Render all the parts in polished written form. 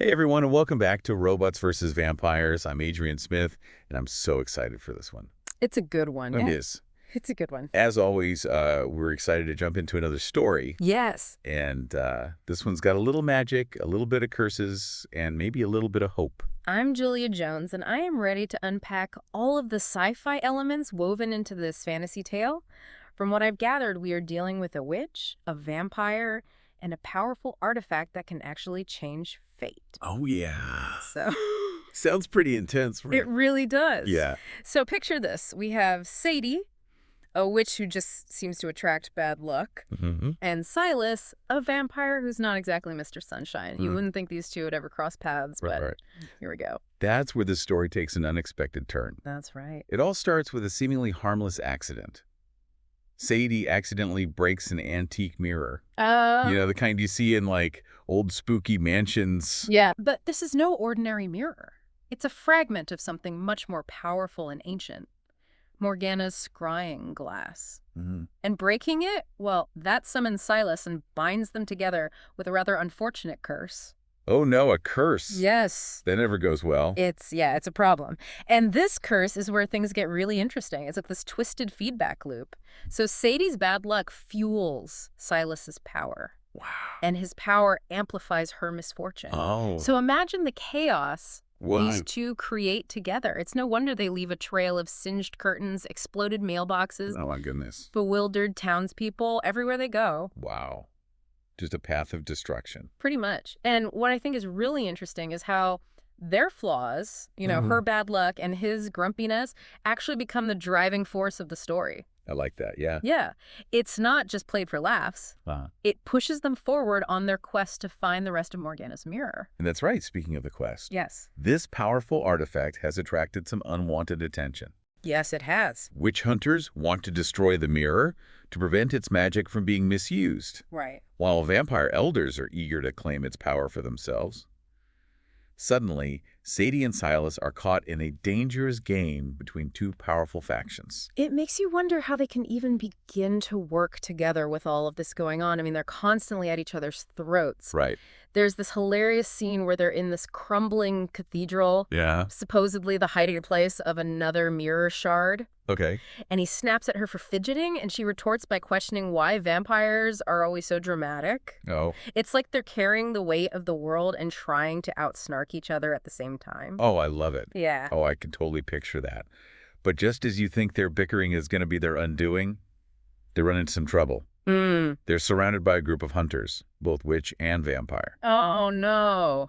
Hey everyone, and welcome back to Robots versus Vampires. I'm Adrian Smith, and I'm so excited for this one. It's a good one. It is. It's a good one. As always, we're excited to jump into another story. Yes. And this one's got a little magic, a little bit of curses, and maybe a little bit of hope. I'm Julia Jones, and I am ready to unpack all of the sci-fi elements woven into this fantasy tale. From what I've gathered, we are dealing with a witch, a vampire, and a powerful artifact that can actually change fate. Oh, yeah. So Sounds pretty intense. it really does. Yeah. So picture this. We have Sadie, a witch who just seems to attract bad luck, and Silas, a vampire who's not exactly Mr. Sunshine. You wouldn't think these two would ever cross paths, but here we go. That's where the story takes an unexpected turn. That's right. It all starts with a seemingly harmless accident. Sadie accidentally breaks an antique mirror. You know, the kind you see in, like, old spooky mansions. Yeah, but this is no ordinary mirror. It's a fragment of something much more powerful and ancient. Morgana's scrying glass. And breaking it, well, that summons Silas and binds them together with a rather unfortunate curse. Oh no, a curse. Yes. That never goes well. It's a problem. And this curse is where things get really interesting. It's like this twisted feedback loop. So Sadie's bad luck fuels Silas's power. Wow. And his power amplifies her misfortune. Oh. So imagine the chaos these What? two create together. It's no wonder they leave a trail of singed curtains, exploded mailboxes, Oh my goodness. bewildered townspeople everywhere they go. Wow. Just a path of destruction. Pretty much. And what I think is really interesting is how their flaws, her bad luck and his grumpiness, actually become the driving force of the story. I like that, yeah. Yeah. It's not just played for laughs. It pushes them forward on their quest to find the rest of Morgana's mirror. And that's right, speaking of the quest. Yes. This powerful artifact has attracted some unwanted attention. Yes, it has. Witch hunters want to destroy the mirror to prevent its magic from being misused, Right. while vampire elders are eager to claim its power for themselves. Suddenly, Sadie and Silas are caught in a dangerous game between two powerful factions. It makes you wonder how they can even begin to work together with all of this going on. I mean, they're constantly at each other's throats. Right. There's this hilarious scene where they're in this crumbling cathedral, Yeah. supposedly the hiding place of another mirror shard. Okay. And he snaps at her for fidgeting, and she retorts by questioning why vampires are always so dramatic. Oh. It's like they're carrying the weight of the world and trying to outsnark each other at the same time. Oh, I love it. Yeah. Oh, I can totally picture that. But just as you think their bickering is going to be their undoing, they run into some trouble. They're surrounded by a group of hunters, both witch and vampire. Oh, no.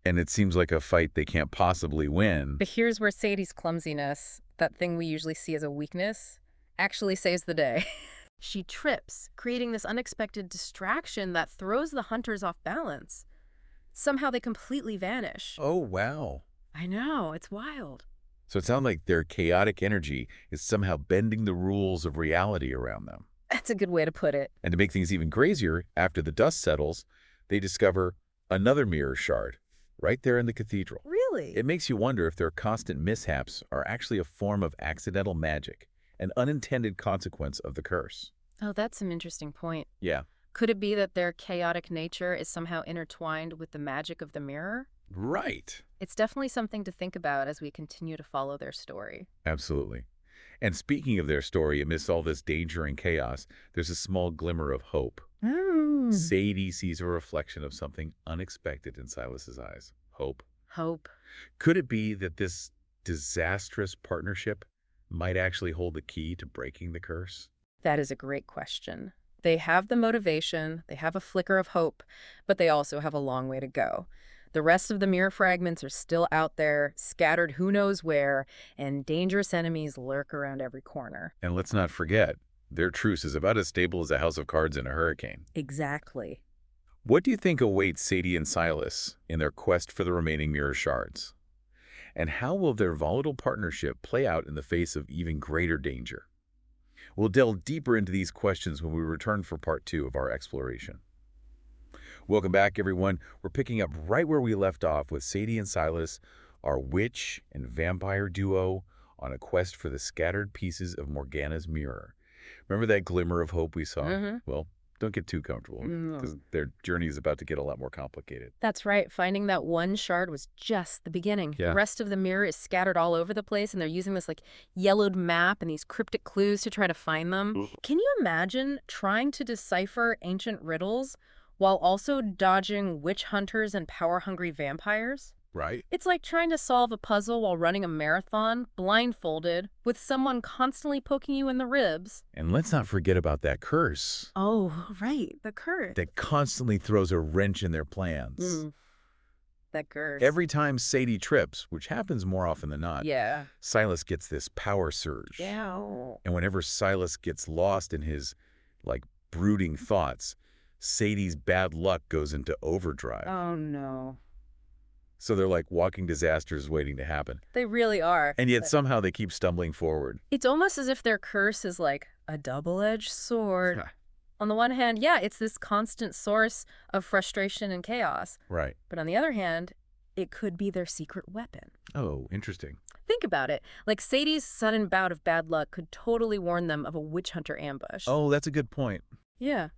And it seems like a fight they can't possibly win. But here's where Sadie's clumsiness, that thing we usually see as a weakness, actually saves the day. She trips, creating this unexpected distraction that throws the hunters off balance. Somehow they completely vanish. Oh, wow. I know, it's wild. So it sounds like their chaotic energy is somehow bending the rules of reality around them. That's a good way to put it. And to make things even crazier, after the dust settles, they discover another mirror shard right there in the cathedral. Really? It makes you wonder if their constant mishaps are actually a form of accidental magic, an unintended consequence of the curse. Oh, that's an interesting point. Yeah. Could it be that their chaotic nature is somehow intertwined with the magic of the mirror? Right. It's definitely something to think about as we continue to follow their story. Absolutely. And speaking of their story, amidst all this danger and chaos, there's a small glimmer of hope. Sadie sees a reflection of something unexpected in Silas's eyes. Hope. Hope. Could it be that this disastrous partnership might actually hold the key to breaking the curse? That is a great question. They have the motivation, they have a flicker of hope, but they also have a long way to go. The rest of the mirror fragments are still out there, scattered who knows where, and dangerous enemies lurk around every corner. And let's not forget, their truce is about as stable as a house of cards in a hurricane. Exactly. What do you think awaits Sadie and Silas in their quest for the remaining mirror shards? And how will their volatile partnership play out in the face of even greater danger? We'll delve deeper into these questions when we return for part 2 of our exploration. Welcome back, everyone. We're picking up right where we left off with Sadie and Silas, our witch and vampire duo, on a quest for the scattered pieces of Morgana's mirror. Remember that glimmer of hope we saw? Well, Don't get too comfortable, because their journey is about to get a lot more complicated. That's right. Finding that one shard was just the beginning. Yeah. The rest of the mirror is scattered all over the place, and they're using this yellowed map and these cryptic clues to try to find them. Can you imagine trying to decipher ancient riddles while also dodging witch hunters and power-hungry vampires? Right. It's like trying to solve a puzzle while running a marathon, blindfolded, with someone constantly poking you in the ribs. And let's not forget about that curse. Oh, right, the curse. That constantly throws a wrench in their plans. That curse. Every time Sadie trips, which happens more often than not, Yeah. Silas gets this power surge. Yeah. And whenever Silas gets lost in his, brooding thoughts, Sadie's bad luck goes into overdrive. Oh, no. So they're like walking disasters waiting to happen. They really are. And yet somehow they keep stumbling forward. It's almost as if their curse is like a double-edged sword. On the one hand, yeah, it's this constant source of frustration and chaos. Right. But on the other hand, it could be their secret weapon. Oh, interesting. Think about it. Like Sadie's sudden bout of bad luck could totally warn them of a witch hunter ambush. Oh, that's a good point. Yeah.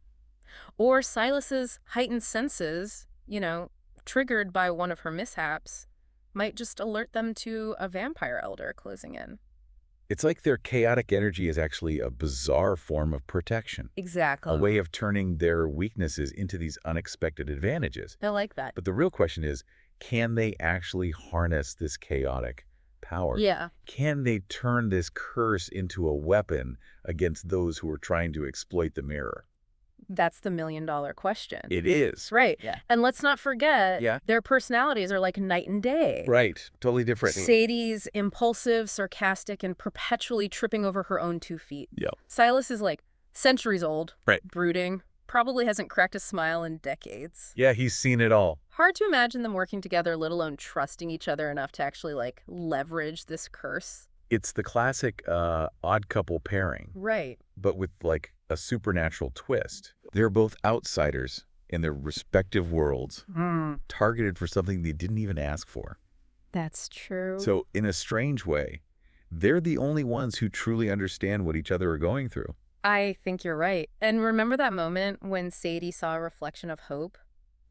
Or Silas's heightened senses, triggered by one of her mishaps, might just alert them to a vampire elder closing in. It's like their chaotic energy is actually a bizarre form of protection. Exactly. A way of turning their weaknesses into these unexpected advantages. I like that. But the real question is, can they actually harness this chaotic power? Yeah. Can they turn this curse into a weapon against those who are trying to exploit the mirror? That's the million-dollar question. It is. Right. Yeah. And let's not forget, Yeah. their personalities are like night and day. Right. Totally different. Sadie's impulsive, sarcastic, and perpetually tripping over her own 2 feet. Yep. Silas is centuries old, Right. brooding, probably hasn't cracked a smile in decades. Yeah, he's seen it all. Hard to imagine them working together, let alone trusting each other enough to actually leverage this curse. It's the classic odd couple pairing. Right. But with a supernatural twist. They're both outsiders in their respective worlds, targeted for something they didn't even ask for. That's true. So in a strange way, they're the only ones who truly understand what each other are going through. I think you're right. And remember that moment when Sadie saw a reflection of hope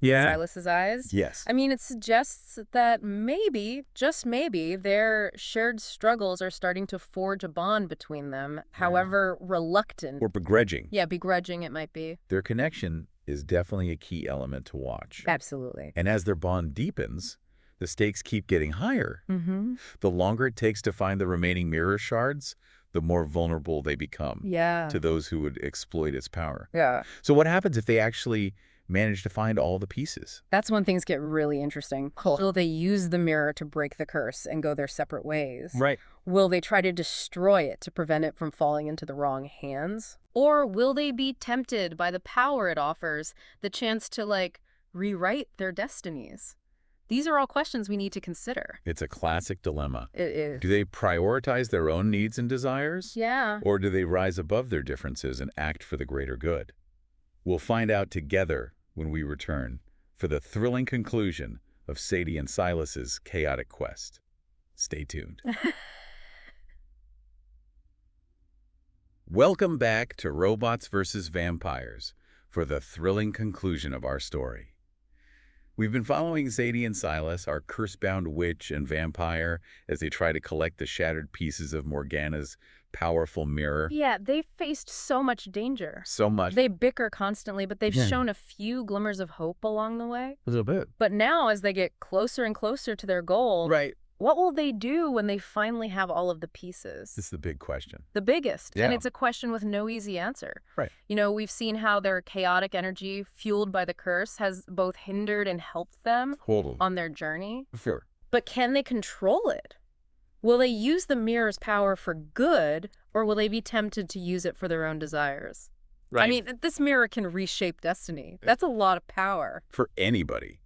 in Yeah. Silas's eyes? Yes. I mean, it suggests that maybe, just maybe, their shared struggles are starting to forge a bond between them, however reluctant. Or begrudging. Yeah, begrudging it might be. Their connection is definitely a key element to watch. Absolutely. And as their bond deepens, the stakes keep getting higher. Mm-hmm. The longer it takes to find the remaining mirror shards, the more vulnerable they become to those who would exploit its power. Yeah. So what happens if they actually manage to find all the pieces? That's when things get really interesting. Will they use the mirror to break the curse and go their separate ways? Right. Will they try to destroy it to prevent it from falling into the wrong hands? Or will they be tempted by the power it offers, the chance to, rewrite their destinies? These are all questions we need to consider. It's a classic dilemma. It is. Do they prioritize their own needs and desires? Yeah. Or do they rise above their differences and act for the greater good? We'll find out together when we return for the thrilling conclusion of Sadie and Silas's chaotic quest. Stay tuned. Welcome back to Robots vs. Vampires for the thrilling conclusion of our story. We've been following Sadie and Silas, our curse-bound witch and vampire, as they try to collect the shattered pieces of Morgana's powerful mirror. Yeah, they've faced so much danger. So much. They bicker constantly, but they've shown a few glimmers of hope along the way. A little bit. But now, as they get closer and closer to their goal, Right. what will they do when they finally have all of the pieces? This is the big question. The biggest. Yeah. And it's a question with no easy answer. Right. We've seen how their chaotic energy, fueled by the curse, has both hindered and helped them Hold on their journey. Sure. But can they control it? Will they use the mirror's power for good, or will they be tempted to use it for their own desires? Right. I mean, this mirror can reshape destiny. That's a lot of power. For anybody.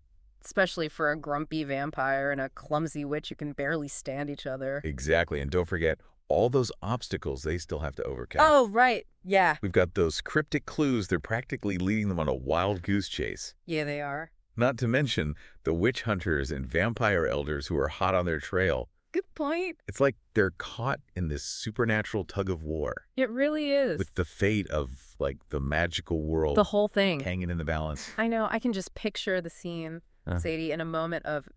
Especially for a grumpy vampire and a clumsy witch who can barely stand each other. Exactly. And don't forget, all those obstacles they still have to overcome. Oh, right. Yeah. We've got those cryptic clues. They're practically leading them on a wild goose chase. Yeah, they are. Not to mention the witch hunters and vampire elders who are hot on their trail, Good point. It's like they're caught in this supernatural tug of war It really is. with the fate of, like, the magical world The whole thing. hanging in the balance. I know. I can just picture the scene, Huh. Sadie, in a moment of,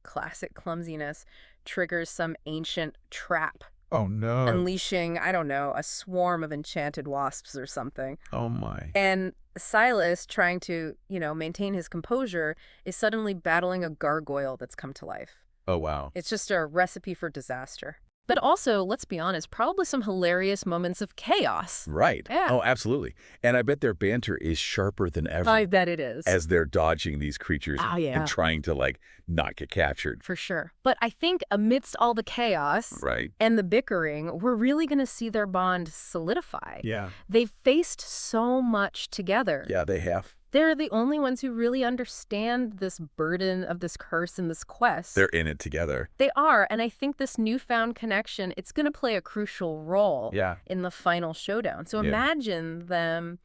classic clumsiness, triggers some ancient trap, Oh, no. unleashing, I don't know, a swarm of enchanted wasps or something. Oh, my. And Silas, trying to, maintain his composure, is suddenly battling a gargoyle that's come to life. Oh, wow. It's just a recipe for disaster. But also, let's be honest, probably some hilarious moments of chaos. Right. Yeah. Oh, absolutely. And I bet their banter is sharper than ever. I bet it is. As they're dodging these creatures Oh, yeah. and trying to, like, not get captured. For sure. But I think amidst all the chaos Right. and the bickering, we're really going to see their bond solidify. Yeah. They've faced so much together. Yeah, they have. They're the only ones who really understand this burden of this curse and this quest. They're in it together. They are, and I think this newfound connection, it's going to play a crucial role Yeah. in the final showdown. So Yeah. imagine them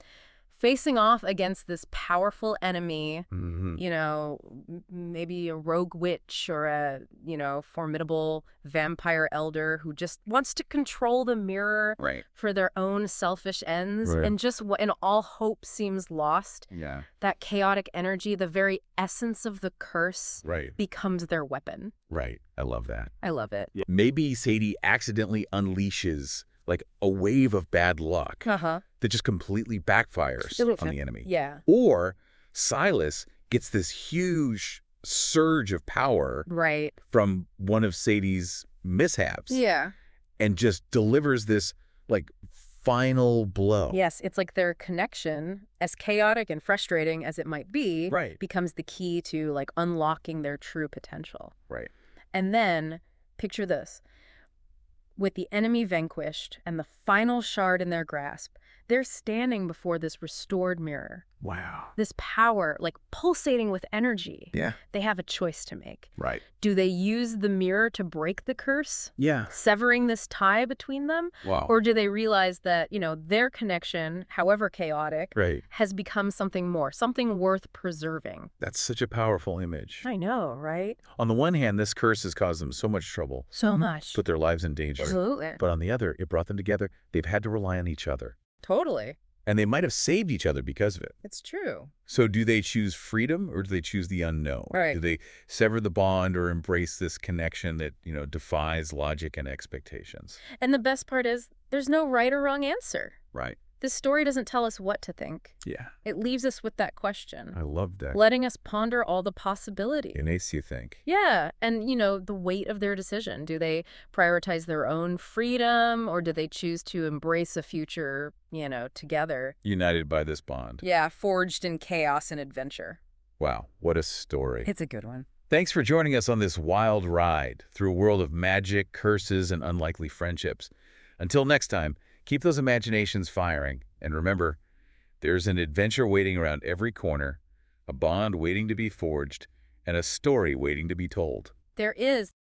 facing off against this powerful enemy, Mm-hmm. maybe a rogue witch or a, formidable vampire elder who just wants to control the mirror Right. for their own selfish ends. Right. And just when all hope seems lost, Yeah. that chaotic energy, the very essence of the curse, Right. becomes their weapon. Right. I love that. I love it. Maybe Sadie accidentally unleashes, like, a wave of bad luck Uh-huh. that just completely backfires on the enemy. Yeah. Or Silas gets this huge surge of power Right. from one of Sadie's mishaps Yeah. and just delivers this, like, final blow. Yes, it's like their connection, as chaotic and frustrating as it might be, Right. becomes the key to, like, unlocking their true potential. Right. And then, picture this. With the enemy vanquished and the final shard in their grasp, they're standing before this restored mirror. Wow. This power, like pulsating with energy. Yeah. They have a choice to make. Right. Do they use the mirror to break the curse, Yeah. severing this tie between them? Wow. Or do they realize that, their connection, however chaotic, Right. has become something more, something worth preserving? That's such a powerful image. I know, right? On the one hand, this curse has caused them so much trouble, So much. put their lives in danger. Absolutely. But on the other, it brought them together. They've had to rely on each other. Totally. And they might have saved each other because of it. It's true. So do they choose freedom or do they choose the unknown? Right. Do they sever the bond or embrace this connection that, defies logic and expectations? And the best part is, there's no right or wrong answer. Right. This story doesn't tell us what to think. Yeah. It leaves us with that question, I love that. letting us ponder all the possibilities. It makes you think. Yeah, and, the weight of their decision. Do they prioritize their own freedom, or do they choose to embrace a future, together? United by this bond. Yeah, forged in chaos and adventure. Wow, what a story. It's a good one. Thanks for joining us on this wild ride through a world of magic, curses, and unlikely friendships. Until next time, keep those imaginations firing. And remember, there's an adventure waiting around every corner, a bond waiting to be forged, and a story waiting to be told. There is.